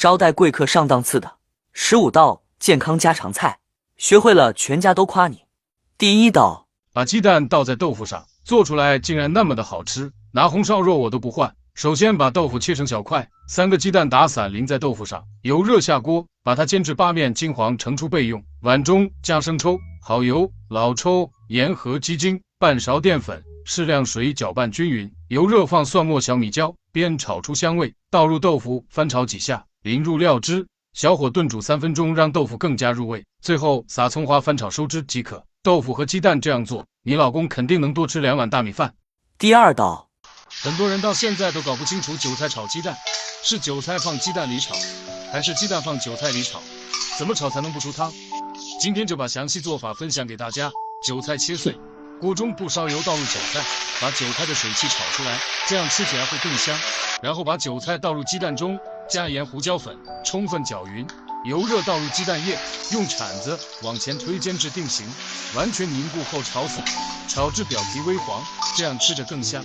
招待贵客上档次的。15道健康家常菜，学会了全家都夸你。第1道，把鸡蛋倒在豆腐上，做出来竟然那么的好吃，拿红烧肉我都不换。首先把豆腐切成小块，3个鸡蛋打散淋在豆腐上，油热下锅，把它煎至8面金黄盛出备用。碗中加生抽、蚝油、老抽、盐和鸡精，半勺淀粉，适量水搅拌均匀。油热放蒜末、小米椒，煸炒出香味，倒入豆腐，翻炒几下，淋入料汁，小火炖煮3分钟，让豆腐更加入味。最后撒葱花翻炒收汁即可。豆腐和鸡蛋这样做，你老公肯定能多吃2碗大米饭。第2道，很多人到现在都搞不清楚韭菜炒鸡蛋，是韭菜放鸡蛋里炒，还是鸡蛋放韭菜里炒？怎么炒才能不出汤？今天就把详细做法分享给大家。韭菜切碎，锅中不烧油，倒入韭菜，把韭菜的水汽炒出来，这样吃起来会更香。然后把韭菜倒入鸡蛋中，加盐、胡椒粉，充分搅匀。油热倒入鸡蛋液，用铲子往前推煎至定型，完全凝固后炒死，炒至表皮微黄，这样吃着更香。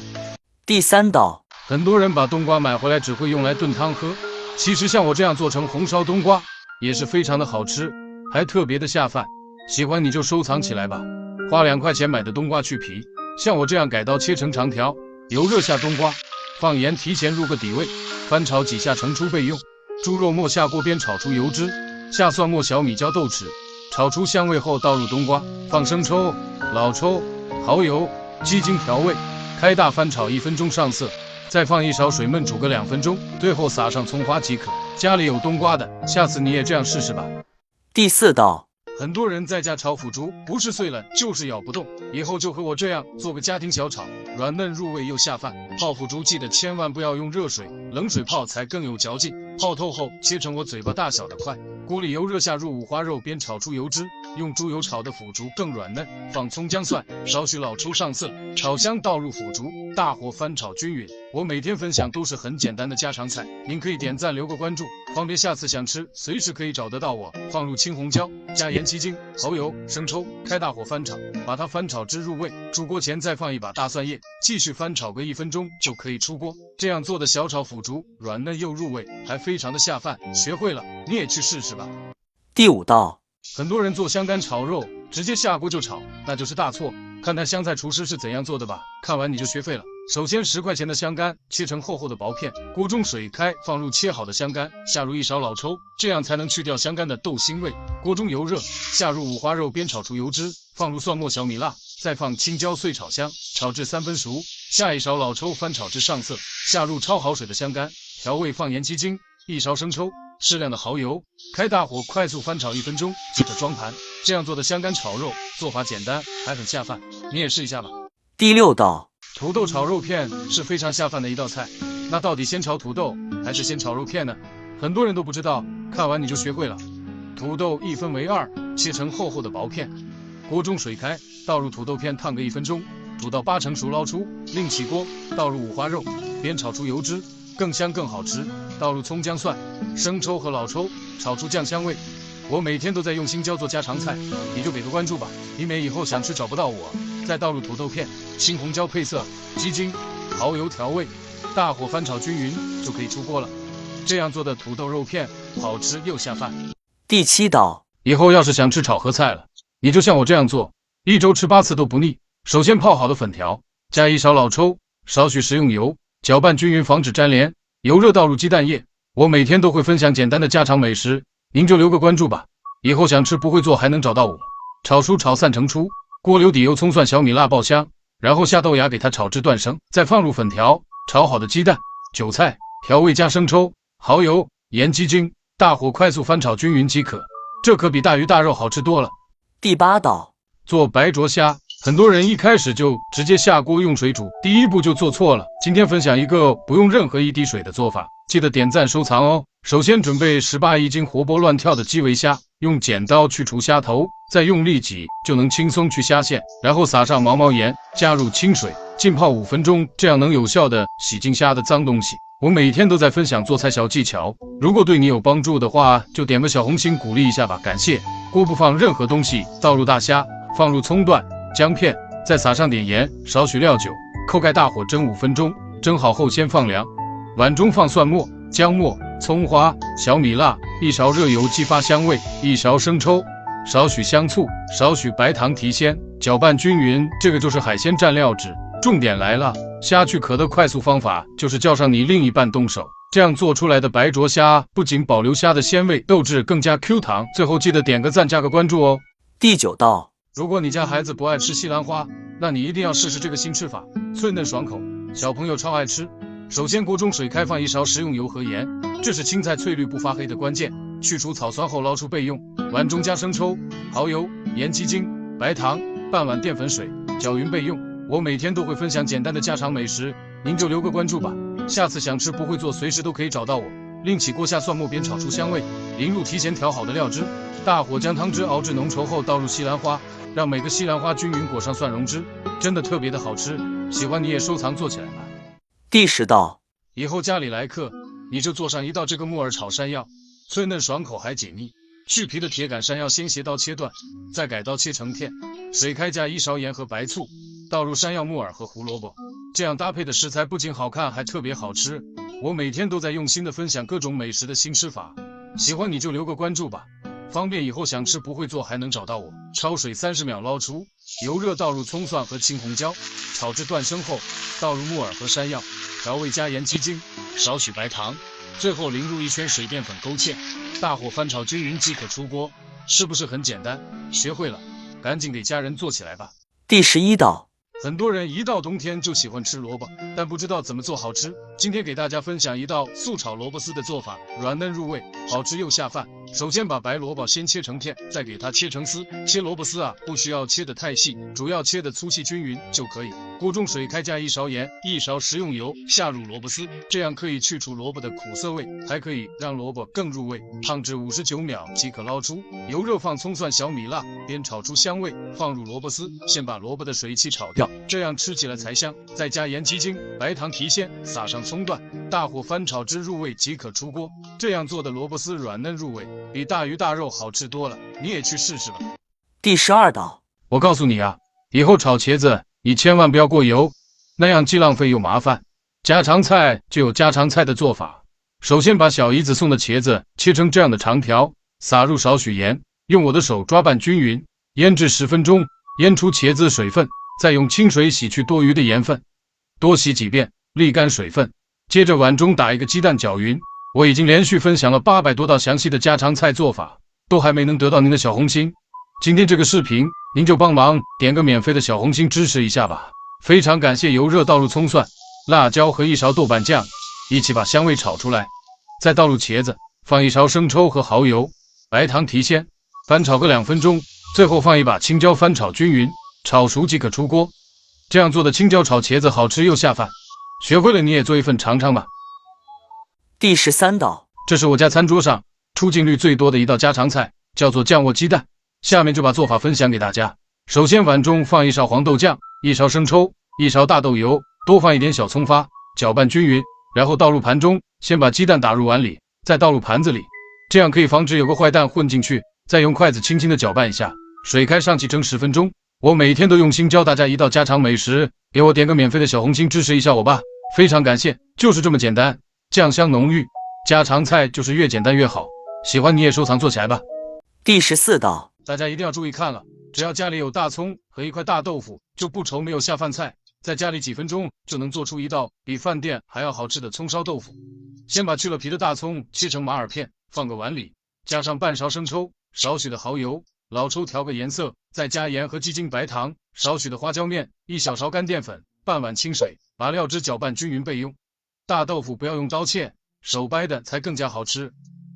第3道，很多人把冬瓜买回来只会用来炖汤喝，其实像我这样做成红烧冬瓜也是非常的好吃，还特别的下饭。喜欢你就收藏起来吧。花2块钱买的冬瓜去皮，像我这样改刀切成长条，油热下冬瓜，放盐提前入个底味，翻炒几下盛出备用。猪肉末下锅煸炒出油脂，下蒜末、小米椒、豆豉，炒出香味后倒入冬瓜，放生抽、老抽、蚝油、鸡精调味，开大翻炒1分钟上色，再放1勺水焖煮个2分钟，最后撒上葱花即可。家里有冬瓜的，下次你也这样试试吧。第4道，很多人在家炒腐竹，不是碎了就是咬不动，以后就和我这样做个家庭小炒，软嫩入味又下饭。泡腐竹记得千万不要用热水，冷水泡才更有嚼劲。泡透后切成我嘴巴大小的块，锅里油热下入五花肉，煸炒出油脂，用猪油炒的腐竹更软嫩，放葱姜蒜，少许老抽上色，炒香倒入腐竹，大火翻炒均匀。我每天分享都是很简单的家常菜，您可以点赞留个关注，方便下次想吃随时可以找得到我。放入青红椒，加盐、鸡精、蚝油、生抽，开大火翻炒，把它翻炒至入味。出锅前再放1把大蒜叶，继续翻炒个1分钟就可以出锅。这样做的小炒腐竹软嫩又入味，还非常的下饭。学会了你也去试试吧。第5道，很多人做香干炒肉直接下锅就炒，那就是大错。看看湘菜厨师是怎样做的吧，看完你就学废了。首先10块钱的香干切成厚厚的薄片，锅中水开，放入切好的香干，下入1勺老抽，这样才能去掉香干的豆腥味。锅中油热，下入五花肉煸炒出油脂，放入蒜末、小米辣，再放青椒碎炒香，炒至3分熟，下1勺老抽翻炒至上色，下入焯好水的香干，调味放盐、鸡精，1勺生抽，适量的蚝油，开大火快速翻炒1分钟，接着装盘。这样做的香干炒肉做法简单，还很下饭，你也试一下吧。第6道，土豆炒肉片是非常下饭的一道菜，那到底先炒土豆还是先炒肉片呢？很多人都不知道，看完你就学会了。土豆1分为2，切成厚厚的薄片，锅中水开，倒入土豆片烫个1分钟，煮到8成熟捞出，另起锅，倒入五花肉，煸炒出油脂，更香更好吃。倒入葱姜蒜、生抽和老抽，炒出酱香味。我每天都在用心教做家常菜，你就给个关注吧，以免以后想吃找不到我。再倒入土豆片，青红椒配色，鸡精、蚝油调味，大火翻炒均匀就可以出锅了。这样做的土豆肉片好吃又下饭。第7道，以后要是想吃炒合菜了，你就像我这样做，1周吃8次都不腻。首先泡好的粉条，加1勺老抽，少许食用油，搅拌均匀防止粘连。油热倒入鸡蛋液。我每天都会分享简单的家常美食，您就留个关注吧，以后想吃不会做还能找到我。炒出炒散盛出，锅留底油、葱蒜、小米辣爆香，然后下豆芽给它炒至断生，再放入粉条、炒好的鸡蛋、韭菜，调味加生抽、蚝油、盐、鸡精，大火快速翻炒均匀即可。这可比大鱼大肉好吃多了。第8道，做白灼虾，很多人一开始就直接下锅用水煮，第一步就做错了。今天分享一个不用任何一滴水的做法，记得点赞收藏哦。首先准备18斤活泼乱跳的基围虾，用剪刀去除虾头，再用力挤就能轻松去虾线，然后撒上毛毛盐，加入清水，浸泡5分钟，这样能有效的洗净虾的脏东西。我每天都在分享做菜小技巧，如果对你有帮助的话，就点个小红心鼓励一下吧，感谢。锅不放任何东西，倒入大虾，放入葱段、姜片，再撒上点盐，少许料酒，扣盖大火蒸5分钟，蒸好后先放凉。碗中放蒜末、姜末、葱花、小米辣，一勺热油激发香味，一勺生抽，少许香醋，少许白糖提鲜，搅拌均匀。这个就是海鲜蘸料汁。重点来了，虾去壳的快速方法就是叫上你另一半动手。这样做出来的白灼虾不仅保留虾的鲜味，肉质更加 Q 弹。最后记得点个赞，加个关注哦。第9道，如果你家孩子不爱吃西兰花，那你一定要试试这个新吃法，脆嫩爽口，小朋友超爱吃。首先锅中水开，放一勺食用油和盐，这是青菜翠绿不发黑的关键。去除草酸后捞出备用。碗中加生抽、蚝油、盐、鸡精、白糖，半碗淀粉水，搅匀备用。我每天都会分享简单的家常美食，您就留个关注吧。下次想吃不会做，随时都可以找到我。另起锅下蒜末煸炒出香味，淋入提前调好的料汁，大火将汤汁熬至浓稠后倒入西兰花，让每个西兰花均匀裹上蒜蓉汁，真的特别的好吃。喜欢你也收藏做起来吧。第10道，以后家里来客，你就做上一道这个木耳炒山药，脆嫩爽口还解腻。去皮的铁杆山药先斜刀切断，再改刀切成片。水开加1勺盐和白醋，倒入山药、木耳和胡萝卜，这样搭配的食材不仅好看，还特别好吃。我每天都在用心的分享各种美食的新吃法，喜欢你就留个关注吧，方便以后想吃不会做还能找到我。焯水30秒捞出，油热倒入葱蒜和青红椒，炒至断生后，倒入木耳和山药，调味加盐、鸡精，少许白糖，最后淋入1圈水淀粉勾芡，大火翻炒均匀即可出锅。是不是很简单？学会了，赶紧给家人做起来吧。第11道，很多人一到冬天就喜欢吃萝卜，但不知道怎么做好吃。今天给大家分享一道素炒萝卜丝的做法，软嫩入味，好吃又下饭。首先把白萝卜先切成片，再给它切成丝。切萝卜丝不需要切得太细，主要切得粗细均匀就可以。锅中水开，加1勺盐、1勺食用油，下入萝卜丝，这样可以去除萝卜的苦涩味，还可以让萝卜更入味。烫至59秒即可捞出。油热放葱蒜、小米辣，煸炒出香味，放入萝卜丝，先把萝卜的水汽炒掉，这样吃起来才香。再加盐、鸡精、白糖提鲜，撒上葱段，大火翻炒至入味即可出锅。这样做的萝卜丝软嫩入味，比大鱼大肉好吃多了，你也去试试吧。第12道，我告诉你以后炒茄子你千万不要过油，那样既浪费又麻烦。家常菜就有家常菜的做法。首先把小姨子送的茄子切成这样的长条，撒入少许盐，用我的手抓拌均匀，腌制10分钟，腌出茄子水分，再用清水洗去多余的盐分，多洗几遍，沥干水分。接着碗中打一个鸡蛋搅匀。我已经连续分享了800多道详细的家常菜做法，都还没能得到您的小红心。今天这个视频，您就帮忙点个免费的小红心支持一下吧，非常感谢。油热倒入葱蒜、辣椒和1勺豆瓣酱，一起把香味炒出来，再倒入茄子，放1勺生抽和蚝油，白糖提鲜，翻炒个2分钟，最后放一把青椒翻炒均匀，炒熟即可出锅。这样做的青椒炒茄子好吃又下饭，学会了你也做一份尝尝吧。第13道，这是我家餐桌上出镜率最多的一道家常菜，叫做酱窝鸡蛋。下面就把做法分享给大家。首先碗中放1勺黄豆酱、1勺生抽、1勺大豆油，多放一点小葱花，搅拌均匀，然后倒入盘中。先把鸡蛋打入碗里，再倒入盘子里，这样可以防止有个坏蛋混进去。再用筷子轻轻的搅拌一下，水开上气蒸10分钟。我每天都用心教大家一道家常美食，给我点个免费的小红心支持一下我吧，非常感谢。就是这么简单，酱香浓郁，家常菜就是越简单越好。喜欢你也收藏做起来吧。第14道，大家一定要注意看了，只要家里有大葱和1块大豆腐，就不愁没有下饭菜。在家里几分钟就能做出一道比饭店还要好吃的葱烧豆腐。先把去了皮的大葱切成马耳片，放个碗里，加上半勺生抽，少许的蚝油，老抽调个颜色，再加盐和鸡精、白糖，少许的花椒面，1小勺干淀粉，半碗清水，把料汁搅拌均匀备用。大豆腐不要用刀切，手掰的才更加好吃。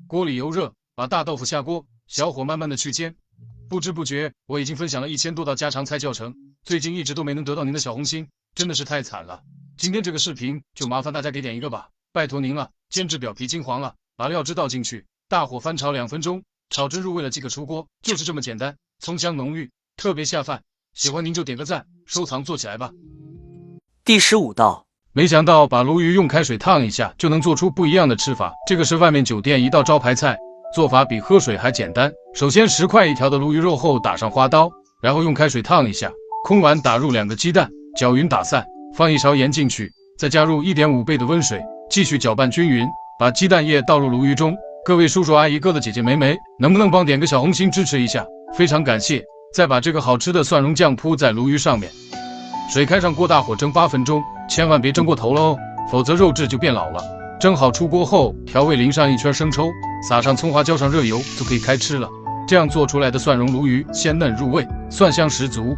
锅里油热，把大豆腐下锅，小火慢慢的去煎。不知不觉我已经分享了1000多道家常菜教程，最近一直都没能得到您的小红心，真的是太惨了。今天这个视频就麻烦大家给点一个吧，拜托您了。煎至表皮金黄了，把料汁倒进去，大火翻炒2分钟，炒至入味了即可出锅，就是这么简单，葱香浓郁，特别下饭。喜欢您就点个赞，收藏做起来吧。第15道，没想到把鲈鱼用开水烫一下就能做出不一样的吃法，这个是外面酒店一道招牌菜，做法比喝水还简单。首先10块1条的鲈鱼肉后打上花刀，然后用开水烫一下，空碗打入2个鸡蛋，搅匀打散，放1勺盐进去，再加入1.5倍的温水，继续搅拌均匀，把鸡蛋液倒入鲈鱼中。各位叔叔阿姨、哥哥姐姐、妹妹，能不能帮点个小红心支持一下？非常感谢。再把这个好吃的蒜蓉酱铺在鲈鱼上面。水开上锅，大火蒸8分钟，千万别蒸过头了哦，否则肉质就变老了。蒸好出锅后，调味淋上1圈生抽，撒上葱花，浇上热油，就可以开吃了。这样做出来的蒜蓉鲈鱼鲜嫩入味，蒜香十足。